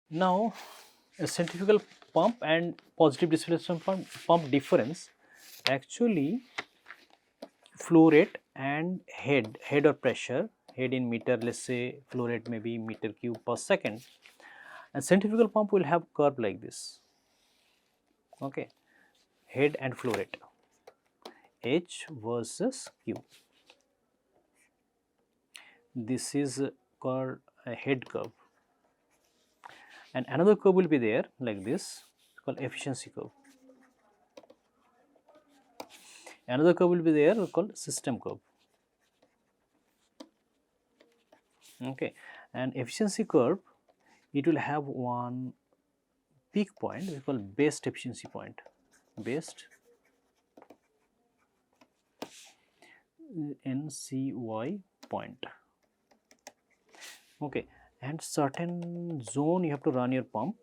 Now, a centrifugal pump and positive displacement pump difference, actually flow rate and head or pressure, head in meter, let's say flow rate may be meter cube per second, and centrifugal pump will have curve like this, okay, head and flow rate, H versus Q. This is called a head curve, and another curve will be there like this, called efficiency curve. Another curve will be there called system curve. Okay, and efficiency curve, it will have one peak point we call best efficiency point, best NCY point. Okay, and certain zone you have to run your pump.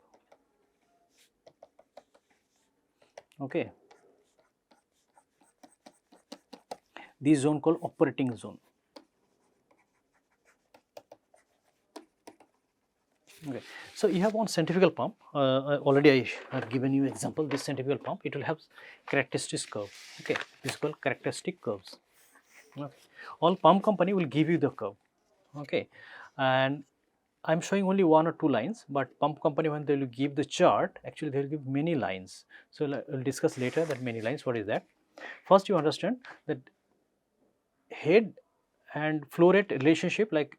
Okay, this zone called operating zone. Okay, so you have one centrifugal pump. Already I have given you example. This centrifugal pump, it will have characteristic curve. Okay, this is called characteristic curves. Okay. All pump company will give you the curve. Okay, and I am showing only one or two lines, but pump company, when they will give the chart, actually they will give many lines. So we will discuss later that many lines. What is that? First, you understand that head and flow rate relationship, like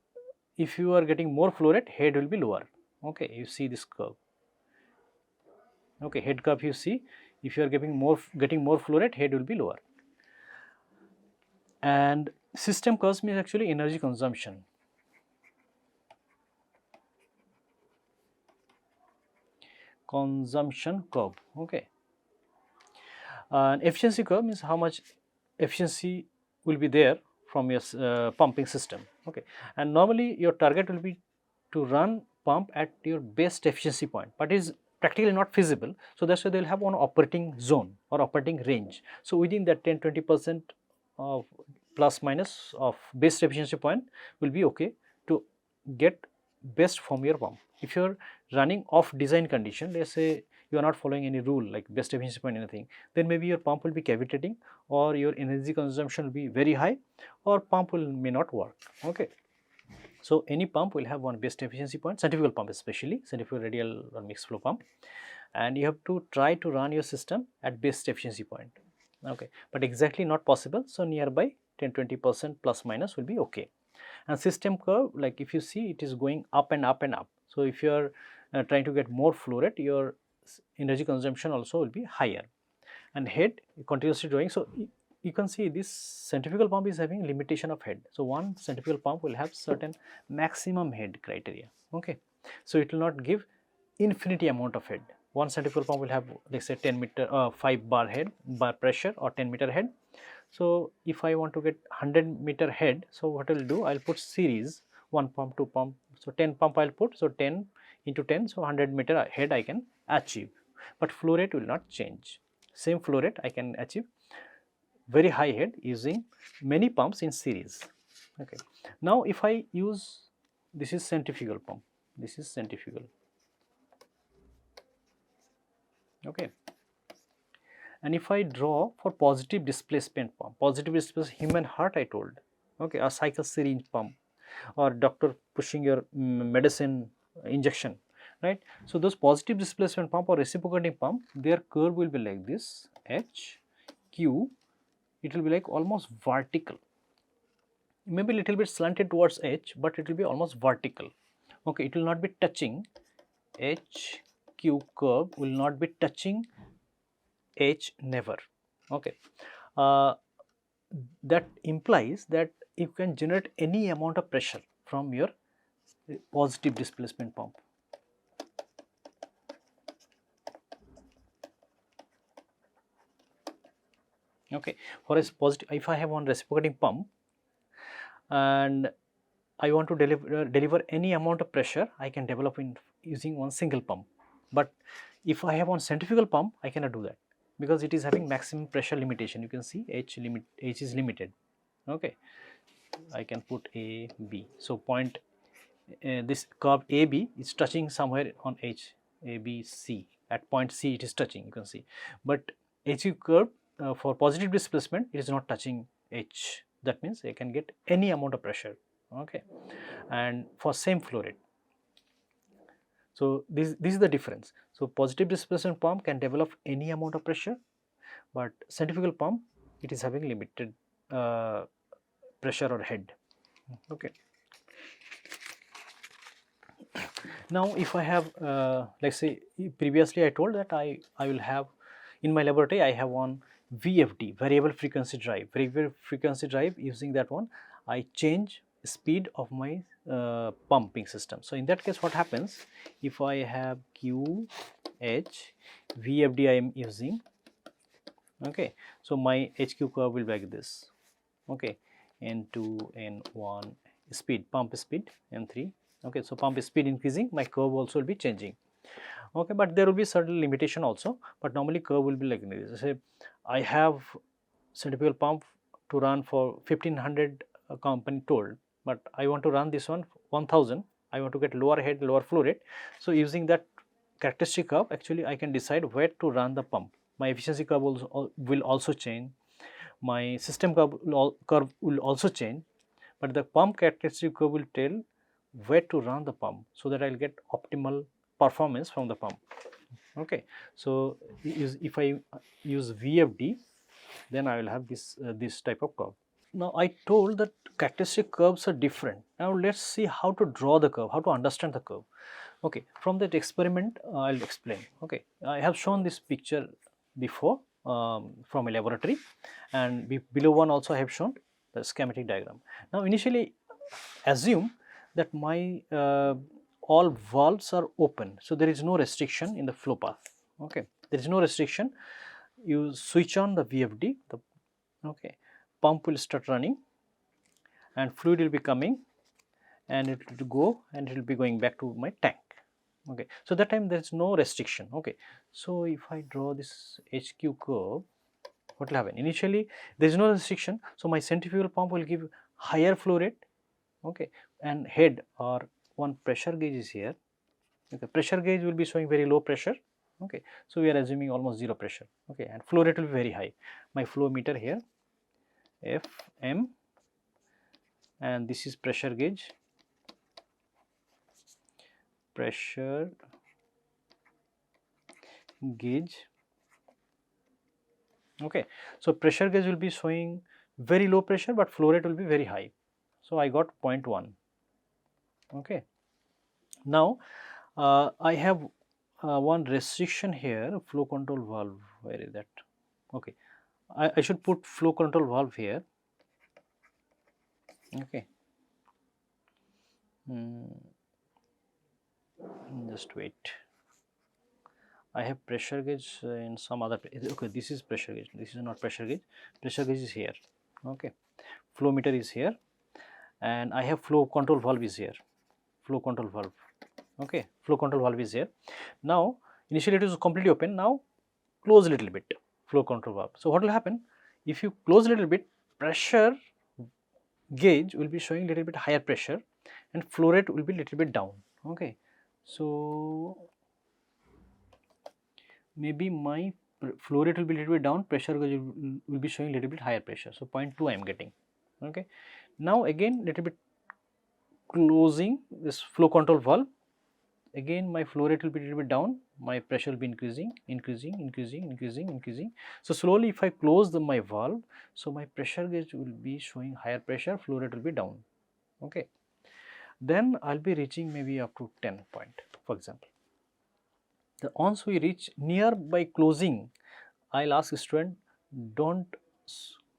if you are getting more flow rate, head will be lower. Okay, you see this curve. Okay, head curve you see, if you are getting more flow rate, head will be lower. And system curves means actually energy consumption. Consumption curve. Okay, and efficiency curve means how much efficiency will be there from your pumping system. Okay, and normally your target will be to run pump at your best efficiency point, but it is practically not feasible. So that's why they will have one operating zone or operating range. So within that 10-20% of plus minus of best efficiency point will be okay to get best from your pump. If you are running off design condition, let's say you are not following any rule like best efficiency point anything, then maybe your pump will be cavitating, or your energy consumption will be very high, or pump may not work. Okay, so any pump will have one best efficiency point, centrifugal pump especially, centrifugal radial or mixed flow pump, and you have to try to run your system at best efficiency point. Okay, but exactly not possible, so nearby 10-20% plus minus will be okay. And system curve, like if you see, it is going up and up and up. So if you are trying to get more flow rate, your energy consumption also will be higher. And head continuously growing. So you can see this centrifugal pump is having limitation of head. So one centrifugal pump will have certain maximum head criteria. Okay, so it will not give infinity amount of head. One centrifugal pump will have, let's say 10 meter 5 bar head bar pressure or 10 meter head. So if I want to get 100-meter head, so what I will do, I will put series, one pump, two pump, so 10 pump I will put, so 10 into 10, so 100-meter head I can achieve, but flow rate will not change. Same flow rate I can achieve very high head using many pumps in series. Okay, now if I use, this is centrifugal pump, this is centrifugal. Okay, and if I draw for positive displacement pump, positive displacement human heart I told, okay, a cycle syringe pump, or doctor pushing your medicine injection, right? So those positive displacement pump or reciprocating pump, their curve will be like this, H, Q, it will be like almost vertical, maybe little bit slanted towards H, but it will be almost vertical. Okay, it will not be touching, H, Q curve will not be touching H, never. Okay, that implies that you can generate any amount of pressure from your positive displacement pump. Okay, for a positive, if I have one reciprocating pump and I want to deliver any amount of pressure, I can develop in using one single pump. But if I have one centrifugal pump, I cannot do that because it is having maximum pressure limitation. You can see H is limited. Okay, I can put A, B. So point this curve AB is touching somewhere on H, A, B, C. At point C it is touching, you can see. But HQ curve for positive displacement, it is not touching H. That means I can get any amount of pressure, okay, and for same flow rate. So this is the difference. So positive displacement pump can develop any amount of pressure, but centrifugal pump, it is having limited pressure or head, okay. Now if I have let's say previously I told that I will have in my laboratory I have one VFD, variable frequency drive. Variable frequency drive, using that one I change speed of my pumping system. So in that case what happens, if I have QH VFD I am using, okay, so my HQ curve will be like this, okay, N2 N1 speed, pump speed N3, okay. So pump speed increasing, my curve also will be changing, okay, but there will be certain limitation also, but normally curve will be like this. Say I have centrifugal pump to run for 1500 company told, but I want to run this one 1000, I want to get lower head, lower flow rate. So using that characteristic curve, actually I can decide where to run the pump. My efficiency curve will also change, my system curve will also change, but the pump characteristic curve will tell where to run the pump, so that I will get optimal performance from the pump, okay. So if I use VFD, then I will have this type of curve. Now I told that characteristic curves are different. Now let's see how to draw the curve, how to understand the curve. Okay, from that experiment I'll explain. Okay, I have shown this picture before from a laboratory, and below one also I have shown the schematic diagram. Now initially assume that my all valves are open, so there is no restriction in the flow path. Okay, there is no restriction. You switch on the VFD, okay, pump will start running and fluid will be coming and it will go and it will be going back to my tank, okay. So that time there is no restriction, okay. So if I draw this HQ curve, what will happen? Initially there is no restriction, so my centrifugal pump will give higher flow rate, okay, and head or one pressure gauge is here, okay. Pressure gauge will be showing very low pressure, okay. So we are assuming almost zero pressure, okay, and flow rate will be very high. My flow meter here FM, and this is pressure gauge, okay. So pressure gauge will be showing very low pressure, but flow rate will be very high. So I got 0.1, okay. Now I have one restriction here, flow control valve. Where is that? Okay, I should put flow control valve here, okay. Just wait. I have pressure gauge in some other place. Okay, this is pressure gauge, this is not pressure gauge. Pressure gauge is here, okay. Flow meter is here, and I have flow control valve is here, flow control valve, okay. Flow control valve is here. Now initially it is completely open, now close a little bit, flow control valve. So what will happen, if you close a little bit, pressure gauge will be showing little bit higher pressure and flow rate will be little bit down, okay. So maybe my flow rate will be little bit down, pressure gauge will be showing little bit higher pressure, so 0.2 I am getting, okay. Now again little bit closing this flow control valve, again my flow rate will be little bit down, my pressure will be increasing. So slowly if I close my valve, so my pressure gauge will be showing higher pressure, flow rate will be down, okay. Then I'll be reaching maybe up to 10 point, for example. Once we reach near by closing, I'll ask student, don't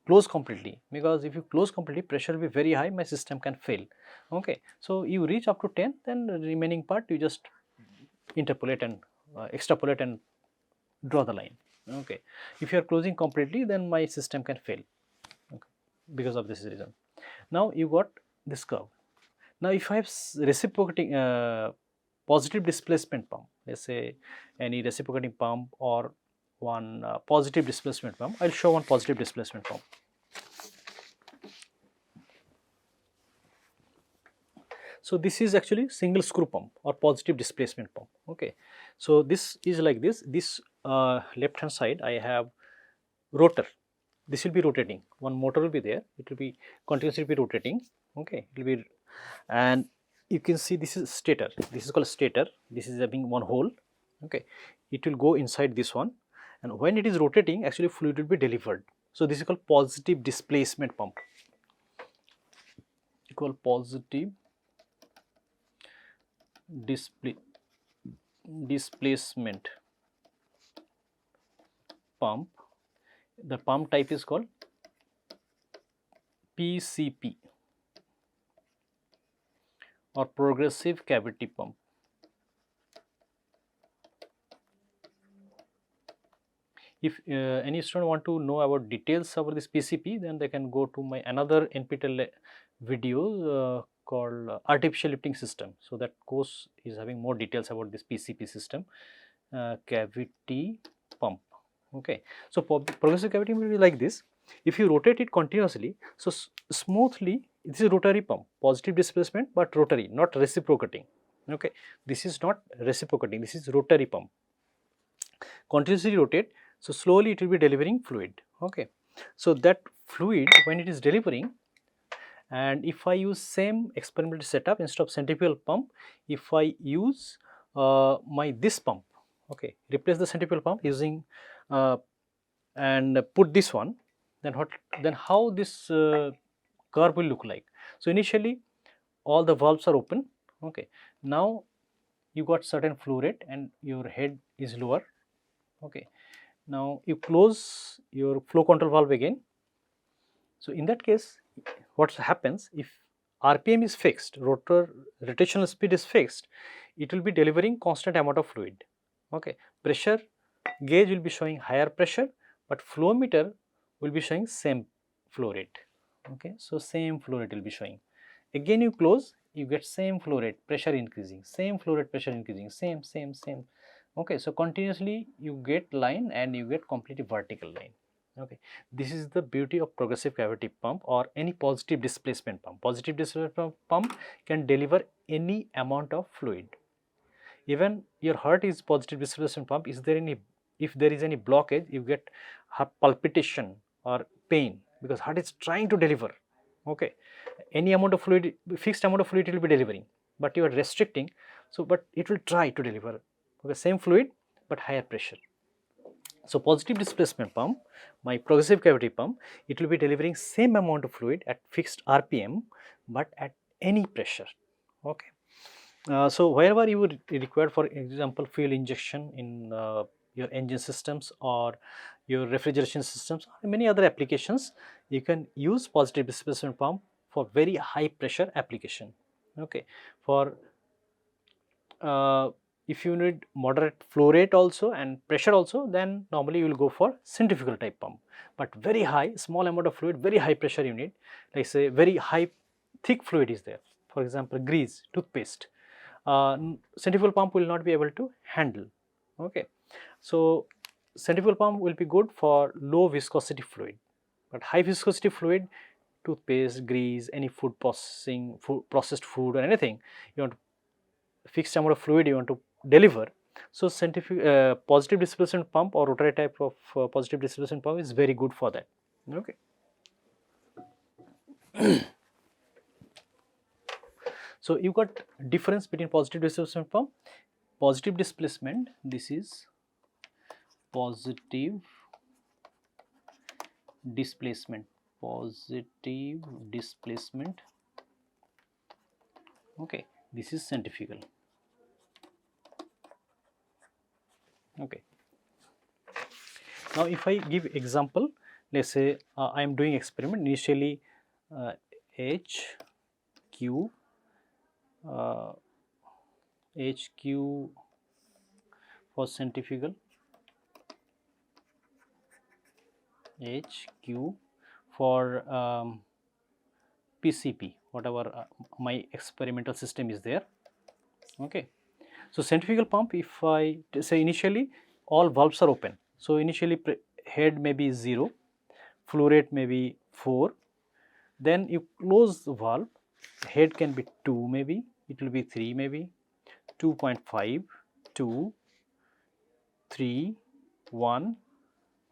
close completely, because if you close completely, pressure will be very high, my system can fail, okay. So you reach up to 10, then the remaining part you just interpolate and extrapolate and draw the line, okay. If you are closing completely, then my system can fail, okay, because of this reason. Now you got this curve. Now if I have reciprocating positive displacement pump, let's say any reciprocating pump or one positive displacement pump, I will show one positive displacement pump. So this is actually single screw pump or positive displacement pump. Okay, so this is like this. This left hand side I have rotor. This will be rotating. One motor will be there. It will be continuously be rotating. Okay, it will be, and you can see this is stator. This is called stator. This is having one hole. Okay, it will go inside this one, and when it is rotating, actually fluid will be delivered. So this is called positive displacement pump. Called positive displacement pump. The pump type is called PCP or progressive cavity pump. If any student want to know about details about this PCP, then they can go to my another NPTEL video called artificial lifting system. So that course is having more details about this PCP system, cavity pump. Okay, so progressive cavity will be like this. If you rotate it continuously, so smoothly, this is rotary pump, positive displacement, but rotary, not reciprocating. Okay, this is not reciprocating, this is rotary pump. Continuously rotate, so slowly it will be delivering fluid. Okay, so that fluid when it is delivering, and if I use same experimental setup instead of centrifugal pump, if I use this pump, okay, replace the centrifugal pump using and put this one, then how this curve will look like. So initially all the valves are open. Okay, now you got certain flow rate and your head is lower. Okay, now you close your flow control valve again. So in that case, what happens, if RPM is fixed, rotational speed is fixed, it will be delivering constant amount of fluid. Okay, pressure gauge will be showing higher pressure, but flow meter will be showing same flow rate. Okay, so same flow rate will be showing. Again you close, you get same flow rate, pressure increasing, same flow rate, pressure increasing, same. Okay, so continuously you get line and you get completely vertical line. Okay, this is the beauty of progressive cavity pump or any positive displacement pump. Positive displacement pump can deliver any amount of fluid. Even your heart is positive displacement pump. Is there any, if there is any blockage, you get palpitation or pain because heart is trying to deliver. Okay, any amount of fluid, fixed amount of fluid it will be delivering, but you are restricting, so but it will try to deliver the same fluid but higher pressure. So positive displacement pump, my progressive cavity pump, it will be delivering same amount of fluid at fixed RPM but at any pressure. Okay, so wherever you would require, for example, fuel injection in your engine systems or your refrigeration systems or many other applications, you can use positive displacement pump for very high pressure application. Okay, for if you need moderate flow rate also and pressure also, then normally you will go for centrifugal type pump. But very high, small amount of fluid, very high pressure you need, like say very high thick fluid is there, for example grease, toothpaste, centrifugal pump will not be able to handle. Okay, so centrifugal pump will be good for low viscosity fluid, but high viscosity fluid, toothpaste, grease, any food processing, processed food or anything, you want fixed amount of fluid you want to deliver. So positive displacement pump or rotary type of positive displacement pump is very good for that. Okay. So you got difference between positive displacement pump. Positive displacement, this is positive displacement, okay, this is centrifugal. Okay, now if I give example, let's say I am doing experiment, initially HQ for centrifugal, HQ for PCP, whatever my experimental system is there. Okay, so centrifugal pump, if I say initially all valves are open, so initially head may be 0, flow rate may be 4, then you close the valve, head can be 2 maybe, it will be 3 maybe, 2.5, 2, 3, 1.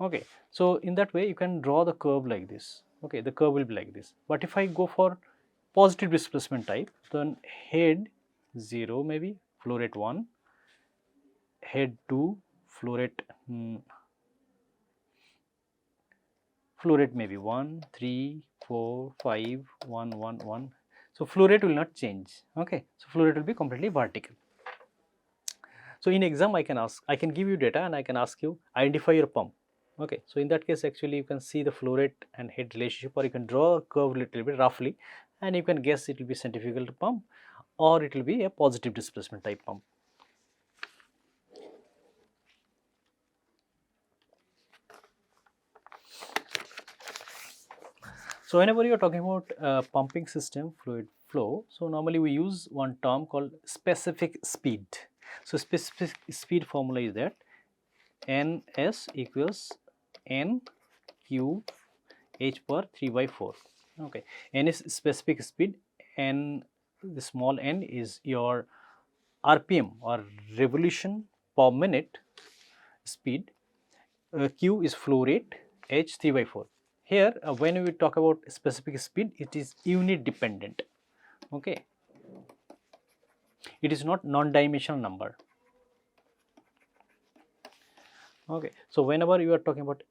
Okay. So, in that way you can draw the curve like this. Okay, the curve will be like this. But if I go for positive displacement type, then head 0 maybe, flow rate 1, head 2, flow rate maybe 1, 3, 4, 5, 1, 1, 1. So, flow rate will not change. Okay. So, flow rate will be completely vertical. So, in exam I can give you data and I can ask you identify your pump. Okay. So, in that case actually you can see the flow rate and head relationship, or you can draw a curve little bit roughly and you can guess it will be centrifugal pump or it will be a positive displacement type pump. So, whenever you are talking about pumping system fluid flow, so normally we use one term called specific speed. So, specific speed formula is that Ns equals N cube H per 3 by 4. Okay. N is specific speed, and the small n is your RPM or revolution per minute speed, Q is flow rate, H 3 by 4. Here when we talk about specific speed, it is unit dependent. Okay. It is not non-dimensional number. Okay. So, whenever you are talking about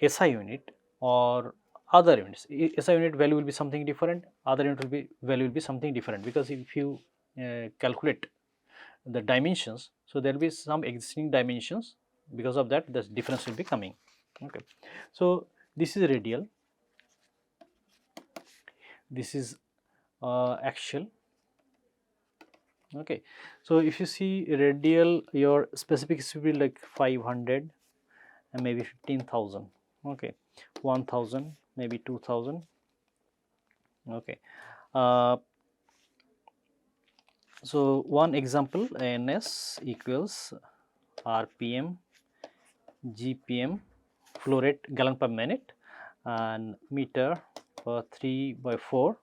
SI unit or other units, SI unit value will be something different, other unit value will be something different, because if you calculate the dimensions, so there will be some existing dimensions, because of that the difference will be coming. Okay. So, this is radial, this is axial. Okay. So, if you see radial, your specific speed like 500 and maybe 15,000, okay, 1,000, maybe 2,000. Okay. So, one example, Ns equals RPM, GPM, flow rate gallon per minute, and meter per 3 by 4.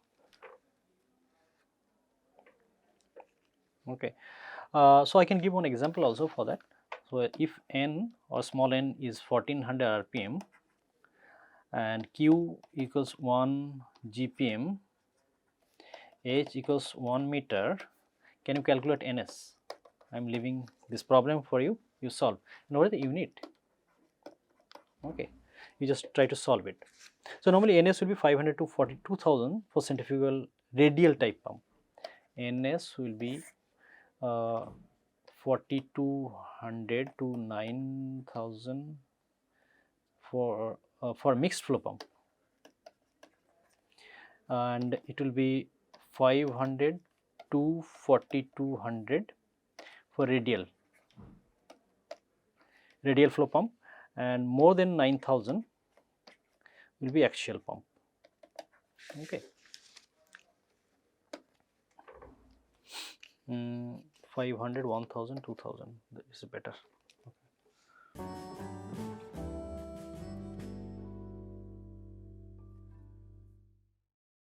Okay. So, I can give one example also for that. So, if n or small n is 1400 RPM and Q equals 1 GPM, H equals 1 meter, can you calculate Ns? I am leaving this problem for you, you solve. And what is the unit? Okay, you just try to solve it. So, normally Ns will be 500 to 42,000 for centrifugal radial type pump. Ns will be 4,200 to 9,000 for mixed flow pump, and it will be 500 to 4,200 for radial flow pump, and more than 9,000 will be axial pump. Okay. 500, 1,000, 2,000 is better.